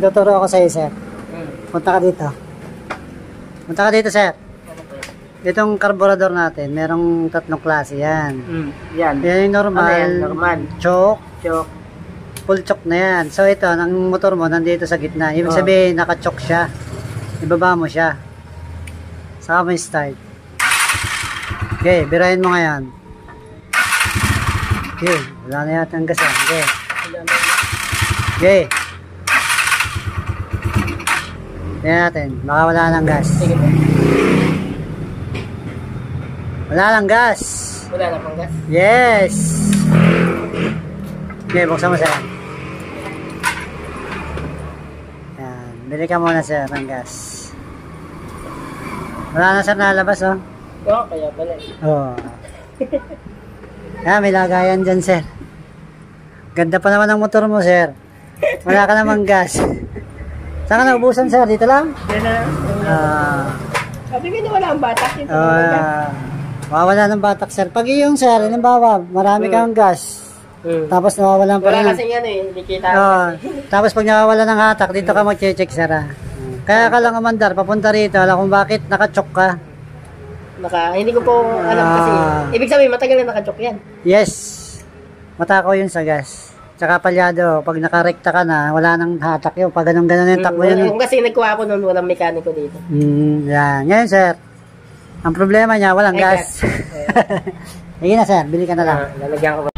tuturo ako sa iyo, sir. Punta ka dito. Punta ka dito, sir. Itong carburetor natin, merong tatlong klase yan. Yan. Yan yung normal. Ano yan? Normal. Choke. Choke. Full choke na yan. So ito, ang motor mo nandito sa gitna. Ibig sabihin, naka-choke siya. Ibaba mo siya. Saka mo yung start. Okay, birahin mo ngayon. Okay, wala na yata ang gas. Okay. Okay. Tingnan natin, baka wala nang gas. Sige po. Wala nang gas. Wala na pang gas? Yes. Okay, buksan mo, sir. Yan, bili ka muna, sir, ng gas. Wala na, sir, nalabas, oh. Oo, kaya pala. Oh. May lagayan dyan, sir. Ganda pa naman ang motor mo, sir. Wala ka namang gas. Saan ka naubusan, sir? Dito lang? Yan na. Sabi ko na wala ang batak. Mawawala ng batak, sir. Pag yung, sir, halimbawa, marami kang gas. Tapos nawawalan pa rin. Wala kasi yan eh, hindi kita. Tapos pag nawawala ng hatak, dito ka mag-check, sir. Kaya ka lang umandar, papunta rito. Alam kung bakit nakachok ka. Hindi ko po alam kasi. Ibig sabihin, matagal na nakachok yan. Yes. Matakaw yun sa gas. Tsaka palyado, pag nakarekta ka na, wala nang hatak yun. Pag ganun-ganun yung takbo yun. Kung kasi nagkuha ako noon, walang mekaniko dito. Yan. Ngayon, sir, ang problema niya, walang gas. Sige na, sir. Bili ka na lang. Lalagyan ko